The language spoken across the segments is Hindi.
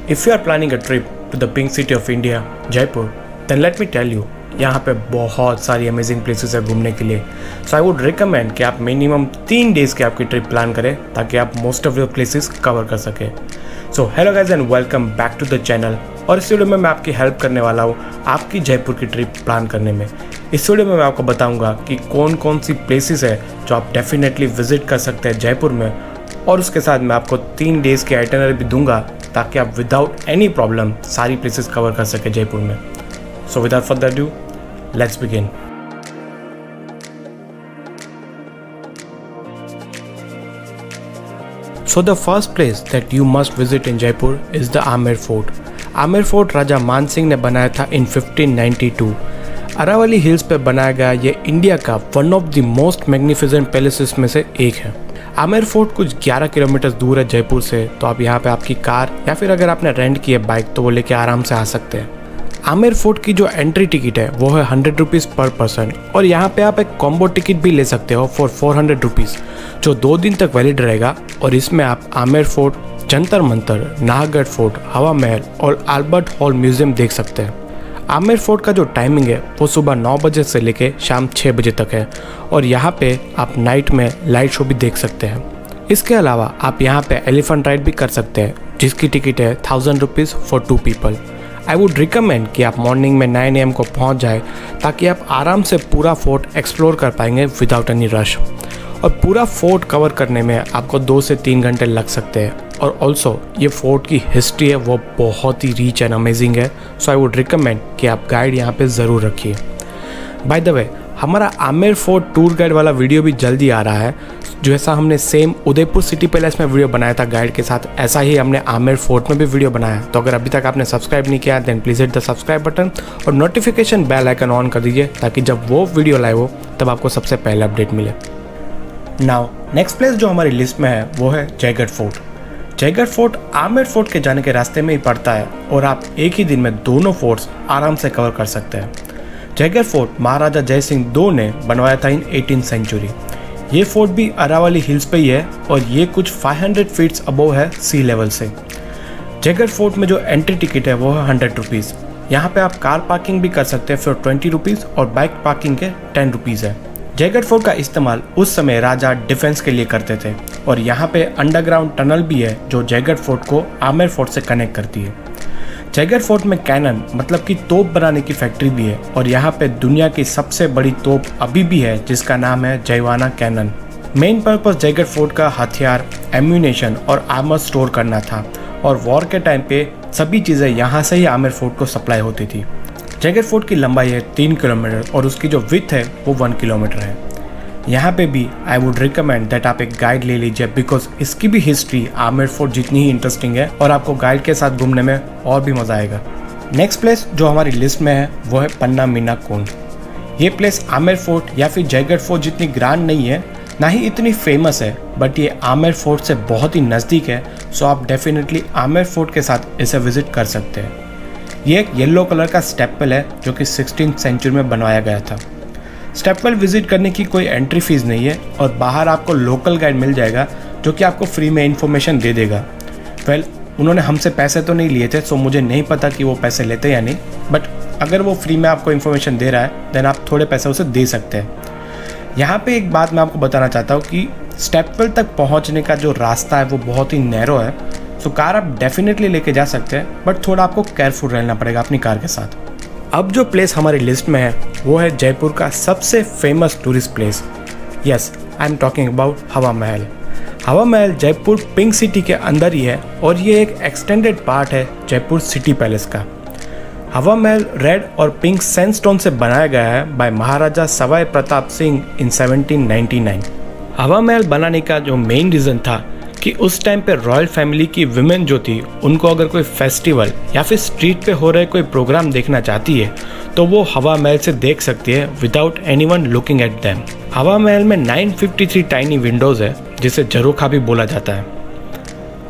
If you are planning a trip to the pink city of India, Jaipur, then let me tell you, यहाँ पे बहुत सारी अमेजिंग प्लेसेस है घूमने के लिए. सो आई वुड रिकमेंड कि आप मिनिमम 3 डेज़ की आपकी ट्रिप प्लान करें ताकि आप most of the places cover कर सकें. So hello guys and welcome back to the channel. और इस वीडियो में मैं आपकी हेल्प करने वाला हूँ आपकी जयपुर की ट्रिप प्लान करने में. इस वीडियो में मैं आपको बताऊँगा कि कौन कौन सी प्लेसेस है जो आप डेफिनेटली विजिट कर सकते हैं जयपुर में, और उसके साथ मैं आपको 3 डेज़ की आइटिनरी भी दूंगा ताकि आप विदाउट एनी प्रॉब्लम सारी प्लेसेस कवर कर सके जयपुर में. So without further due, let's begin. So the first place that you must visit in Jaipur is the Amer Fort. Amer Fort राजा मान सिंह ने बनाया था in 1592. अरावली हिल्स पे बनाया गया ये इंडिया का one of the most magnificent palaces में से एक है. आमेर फोर्ट कुछ 11 किलोमीटर दूर है जयपुर से, तो आप यहाँ पे आपकी कार या फिर अगर आपने रेंट की है बाइक तो वो लेके आराम से आ सकते हैं. आमेर फोर्ट की जो एंट्री टिकट है वो है 100 रुपीज़ पर पर्सन, और यहाँ पे आप एक कॉम्बो टिकट भी ले सकते हो फॉर 400 रुपीज़ जो 2 दिन तक वैलिड रहेगा. और इसमें आप आमेर फोर्ट, जंतर मंतर, नाहरगढ़ फोर्ट, हवा महल और अल्बर्ट हॉल म्यूजियम देख सकते हैं. आमेर फोर्ट का जो टाइमिंग है वो सुबह 9 बजे से लेके शाम 6 बजे तक है, और यहाँ पे आप नाइट में लाइट शो भी देख सकते हैं. इसके अलावा आप यहाँ पे एलिफेंट राइड भी कर सकते हैं जिसकी टिकट है 1000 rupees for 2 people. I would recommend कि आप मॉर्निंग में 9 AM को पहुँच जाए ताकि आप आराम से पूरा फोर्ट एक्सप्लोर कर पाएंगे विदाउट एनी रश. और पूरा फोर्ट कवर करने में आपको 2 से 3 घंटे लग सकते हैं. और ऑल्सो ये फोर्ट की हिस्ट्री है वो बहुत ही रिच एंड अमेजिंग है. सो आई वुड रिकमेंड कि आप गाइड यहाँ पे ज़रूर रखिए. बाय द वे, हमारा आमेर फोर्ट टूर गाइड वाला वीडियो भी जल्दी आ रहा है. जैसा हमने सेम उदयपुर सिटी पैलेस में वीडियो बनाया था गाइड के साथ, ऐसा ही हमने आमेर फोर्ट में भी वीडियो बनाया. तो अगर अभी तक आपने सब्सक्राइब नहीं किया then please hit the subscribe button और नोटिफिकेशन बेल आइकन ऑन कर दीजिए ताकि जब वो वीडियो लाइव हो तब आपको सबसे पहले अपडेट मिले. नाउ नेक्स्ट प्लेस जो हमारी लिस्ट में है वो है Jaigarh fort. Jaigarh fort Amer fort के जाने के रास्ते में ही पड़ता है, और आप एक ही दिन में दोनों फोर्ट्स आराम से कवर कर सकते हैं. जयगढ़ फोर्ट महाराजा जय सिंह 2 ने बनवाया था इन 18th सेंचुरी. ये फोर्ट भी अरावली हिल्स पे ही है, और ये कुछ 500 फीट्स अबोव है सी लेवल से. जयगढ़ फोर्ट में जो एंट्री टिकट है वो है 100 रुपीज़. यहाँ पे आप कार पार्किंग भी कर सकते हैं फॉर 20 रुपीज़ और बाइक पार्किंग के 10 रुपीज़ है. जयगढ़ फोर्ट का इस्तेमाल उस समय राजा डिफेंस के लिए करते थे, और यहाँ पे अंडरग्राउंड टनल भी है जो जयगढ़ फोर्ट को आमेर फोर्ट से कनेक्ट करती है. जयगढ़ फोर्ट में कैनन मतलब कि तोप बनाने की फैक्ट्री भी है, और यहाँ पे दुनिया की सबसे बड़ी तोप अभी भी है जिसका नाम है Jaivana cannon. Main purpose Jaigarh fort का हथियार, एम्यूनेशन और आर्मर स्टोर करना था, और वॉर के टाइम पे सभी चीज़ें यहाँ से ही आमेर फोर्ट को सप्लाई होती थी. जयगढ़ फोर्ट की लंबाई है 3 किलोमीटर और उसकी जो विड्थ है वो 1 किलोमीटर है. यहाँ पे भी आई वुड रिकमेंड दैट आप एक गाइड ले लीजिए, बिकॉज इसकी भी हिस्ट्री आमेर फोर्ट जितनी ही इंटरेस्टिंग है, और आपको गाइड के साथ घूमने में और भी मज़ा आएगा. नेक्स्ट प्लेस जो हमारी लिस्ट में है वो है पन्ना मीना कुंड. ये प्लेस आमेर फोर्ट या फिर जयगढ़ फोर्ट जितनी ग्रांड नहीं है, ना ही इतनी फेमस है, बट ये आमेर फोर्ट से बहुत ही नज़दीक है. सो आप डेफिनेटली आमेर फोर्ट के साथ इसे विजिट कर सकते हैं. ये एक येलो कलर का स्टेपवेल है जो कि 16th सेंचुरी में बनवाया गया था. स्टेपवेल विजिट करने की कोई एंट्री फीस नहीं है, और बाहर आपको लोकल गाइड मिल जाएगा जो कि आपको फ्री में इन्फॉर्मेशन दे देगा. उन्होंने हमसे पैसे तो नहीं लिए थे, सो मुझे नहीं पता कि वो पैसे लेते या नहीं, बट अगर वो फ्री में आपको इन्फॉर्मेशन दे रहा है देन आप थोड़े पैसे उसे दे सकते हैं. यहाँ पे एक बात मैं आपको बताना चाहता हूँ कि स्टेपवेल तक पहुँचने का जो रास्ता है वो बहुत ही नैरो है. सो कार आप डेफिनेटली लेके जा सकते हैं, बट थोड़ा आपको केयरफुल रहना पड़ेगा अपनी कार के साथ. अब जो प्लेस हमारी लिस्ट में है वो है जयपुर का सबसे famous tourist place. Yes, I am talking about हवा महल. हवा महल जयपुर पिंक सिटी के अंदर ही है, और ये एक एक्सटेंडेड पार्ट है जयपुर सिटी पैलेस का. हवा महल रेड और पिंक सैंडस्टोन से बनाया गया है बाय महाराजा सवाई प्रताप सिंह इन 1799. हवा महल बनाने का जो मेन रीज़न था कि उस टाइम पे रॉयल फैमिली की विमेन जो थी उनको अगर कोई फेस्टिवल या फिर स्ट्रीट पे हो रहे कोई प्रोग्राम देखना चाहती है तो वो हवा महल से देख सकती है without anyone looking at them. हवा महल में 953 टाइनी विंडोज़ है जिसे झरोखा भी बोला जाता है.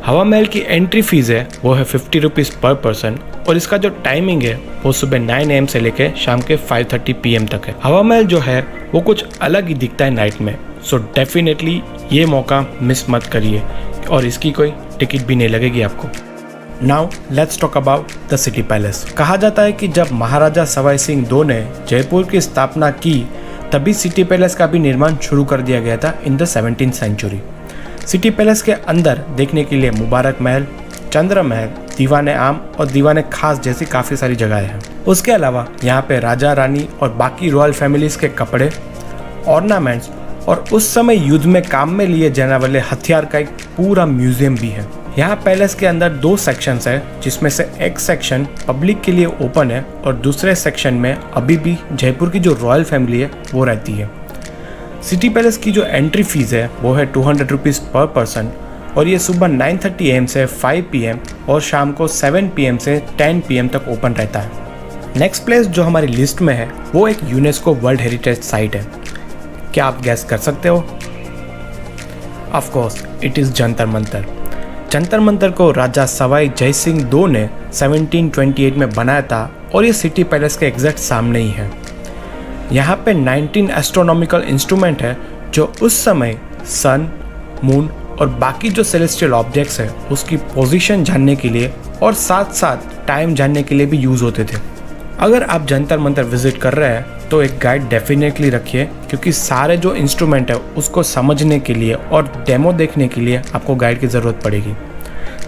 हवा महल की एंट्री फीस है वो है 50 रुपीज़ पर पर्सन, और इसका जो टाइमिंग है वो सुबह 9 AM से लेकर शाम के 5:30 PM तक है. हवा महल जो है वो कुछ अलग ही दिखता है नाइट में. सो डेफिनेटली ये मौका मिस मत करिए, और इसकी कोई टिकट भी नहीं लगेगी आपको. Now let's talk about the city palace. कहा जाता है कि जब महाराजा सवाई सिंह 2 ने जयपुर की स्थापना की तभी सिटी पैलेस का भी निर्माण शुरू कर दिया गया था in the 17th century. City palace के अंदर देखने के लिए मुबारक महल, चंद्र महल, दीवाने आम और दीवाने खास जैसी काफ़ी सारी जगहें हैं। उसके अलावा यहाँ पे राजा रानी और बाकी रॉयल फैमिलीज़ के कपड़े, ऑर्नामेंट्स और उस समय युद्ध में काम में लिए जाने वाले हथियार का एक पूरा म्यूजियम भी है। यहाँ पैलेस के अंदर 2 सेक्शंस है, जिसमें से एक सेक्शन पब्लिक के लिए ओपन है और दूसरे सेक्शन में अभी भी जयपुर की जो रॉयल फैमिली है वो रहती है। सिटी पैलेस की जो एंट्री फीस है वो है 200 रुपीज़ पर पर्सन और ये सुबह 9:30 AM से 5 PM और शाम को 7 PM से 10 PM तक ओपन रहता है। नेक्स्ट प्लेस जो हमारी लिस्ट में है वो एक यूनेस्को वर्ल्ड हेरिटेज साइट है। क्या आप गैस कर सकते हो? Of course it is Jantar Mantar. Jantar Mantar को राजा सवाई जय सिंह 2 ने 1728 में बनाया था और ये सिटी पैलेस के एग्जैक्ट सामने ही है। यहाँ पे 19 एस्ट्रोनॉमिकल इंस्ट्रूमेंट है जो उस समय सन, मून और बाकी जो सेलेस्टियल ऑब्जेक्ट्स है उसकी पोजीशन जानने के लिए और साथ साथ टाइम जानने के लिए भी यूज़ होते थे। अगर आप जंतर मंतर विजिट कर रहे हैं तो एक गाइड डेफिनेटली रखिए, क्योंकि सारे जो इंस्ट्रूमेंट है उसको समझने के लिए और डेमो देखने के लिए आपको गाइड की ज़रूरत पड़ेगी।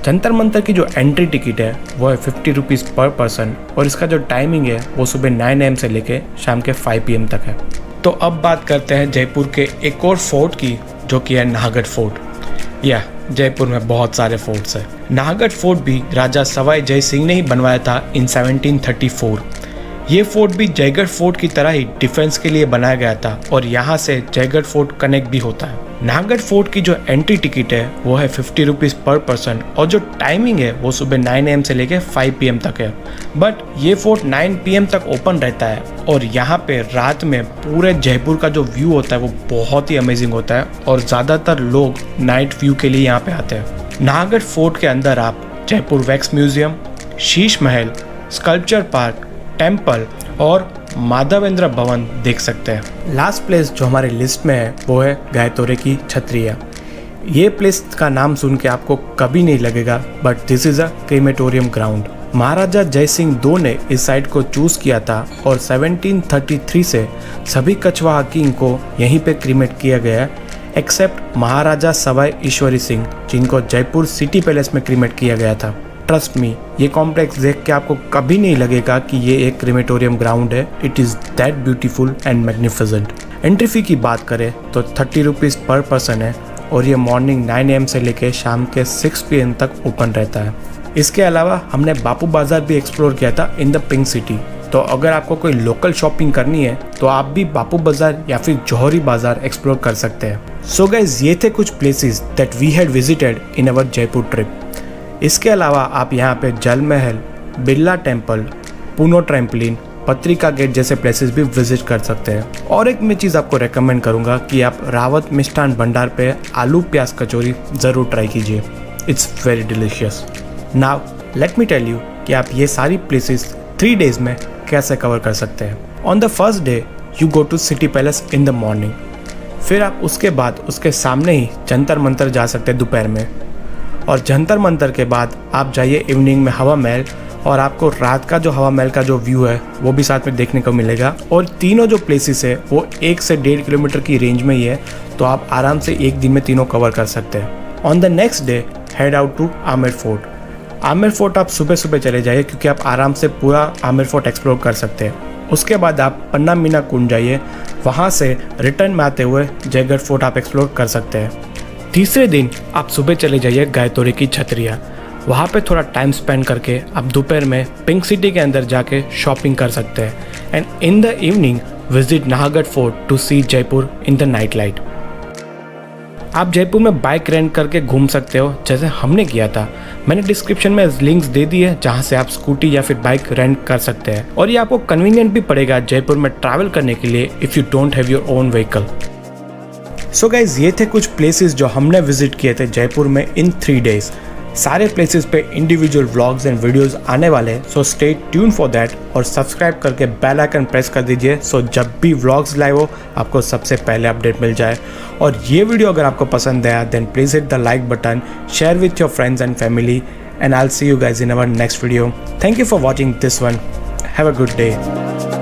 जंतर मंतर की जो एंट्री टिकट है वो है 50 रुपीज़ पर पर्सन और इसका जो टाइमिंग है वो सुबह 9 AM से लेके शाम के 5 PM तक है। तो अब बात करते हैं जयपुर के एक और फोर्ट की, जो कि है नाहरगढ़ फोर्ट। जयपुर में बहुत सारे फोर्ट्स हैं। नाहरगढ़ फोर्ट भी राजा सवाई जय सिंह ने ही बनवाया था इन 1734। ये फोर्ट भी जयगढ़ फोर्ट की तरह ही डिफेंस के लिए बनाया गया था और यहाँ से जयगढ़ फोर्ट कनेक्ट भी होता है। नाहरगढ़ फोर्ट की जो एंट्री टिकट है वो है 50 रुपीज़ पर पर्सन और जो टाइमिंग है वो सुबह 9 AM से लेके 5 PM तक है। बट ये फोर्ट 9 PM तक ओपन रहता है और यहाँ पे रात में पूरे जयपुर का जो व्यू होता है वो बहुत ही अमेजिंग होता है और ज़्यादातर लोग नाइट व्यू के लिए यहाँ पे आते हैं। नाहरगढ़ फोर्ट के अंदर आप Jaipur wax museum, Sheesh Mahal, sculpture park, temple और माधवेंद्र भवन देख सकते हैं। लास्ट प्लेस जो हमारी लिस्ट में है वो है गायतोरे की छतरिया। ये प्लेस का नाम सुन के आपको कभी नहीं लगेगा, but this is a crematorium ground. Maharaja Jai Singh 2 ने इस साइट को चूज किया था और 1733 से सभी कछवाहा किंग को यहीं पे क्रीमेट किया गया है, एक्सेप्ट महाराजा सवाई ईश्वरी सिंह, जिनको जयपुर सिटी पैलेस में क्रीमेट किया गया था। ट्रस्ट मी, ये कॉम्प्लेक्स देख के आपको कभी नहीं लगेगा कि ये एक क्रीमेटोरियम ग्राउंड है। It is that beautiful and magnificent. Entry fee की बात करें तो 30 रुपीज़ पर पर्सन है और ये मॉर्निंग 9 AM से लेके शाम के 6 PM तक ओपन रहता है। इसके अलावा हमने बापू बाज़ार भी एक्सप्लोर किया था इन द पिंक सिटी। तो अगर आपको कोई लोकल शॉपिंग करनी है तो आप भी बापू बाज़ार या फिर जौहरी बाज़ार एक्सप्लोर कर सकते हैं। सो गाइस, ये थे कुछ places that we had visited in our Jaipur trip. इसके अलावा आप यहाँ पे जल महल, बिरला टेम्पल, पूनो ट्रैम्पलिन, पत्रिका गेट जैसे प्लेसेस भी विजिट कर सकते हैं। और एक मैं चीज़ आपको रेकमेंड करूँगा कि आप रावत मिष्ठान भंडार पे आलू प्याज कचौरी ज़रूर ट्राई कीजिए। It's very delicious. Now let me tell you कि आप ये सारी प्लेसेस 3 डेज़ में कैसे कवर कर सकते हैं। On the first day you go to city palace in the morning. फिर आप उसके बाद उसके सामने ही जंतर मंतर जा सकते हैं दोपहर में, और जंतर मंतर के बाद आप जाइए इवनिंग में हवा महल और आपको रात का जो हवा महल का जो व्यू है वो भी साथ में देखने को मिलेगा। और तीनों जो प्लेसेस है वो 1 से 1.5 किलोमीटर की रेंज में ही है, तो आप आराम से एक दिन में तीनों कवर कर सकते हैं। On the next day head out to Amer fort. Amer fort आप सुबह सुबह चले जाइए क्योंकि आप आराम से पूरा आमेर फोर्ट एक्सप्लोर कर सकते हैं। उसके बाद आप पन्ना मीना कुंड जाइए, वहाँ से रिटर्न में आते हुए जयगढ़ फोर्ट आप एक्सप्लोर कर सकते हैं। तीसरे दिन आप सुबह चले जाइए गायतोरे की छतरिया। वहाँ पे थोड़ा टाइम स्पेंड करके आप दोपहर में पिंक सिटी के अंदर जाके शॉपिंग कर सकते हैं। And in the evening visit Nahargarh fort to see Jaipur in the night light. आप जयपुर में बाइक रेंट करके घूम सकते हो जैसे हमने किया था। मैंने डिस्क्रिप्शन में लिंक्स दे दी है जहाँ से आप स्कूटी या फिर बाइक रेंट कर सकते हैं, और ये आपको कन्वीनियंट भी पड़ेगा जयपुर में ट्रैवल करने के लिए if you don't have your own vehicle. So guys, ये थे कुछ प्लेसेस जो हमने विजिट किए थे जयपुर में इन 3 डेज। सारे प्लेसेस पे इंडिविजुअल व्लॉग्स एंड वीडियोस आने वाले हैं, so stay tune for that और सब्सक्राइब करके बेल आइकन प्रेस कर दीजिए सो जब भी व्लॉग्स लाइव हो आपको सबसे पहले अपडेट मिल जाए। और ये वीडियो अगर आपको पसंद आया then please hit the like button, share with your friends and family and I'll see you guys in our next video. Thank you for watching this one. Have a good day.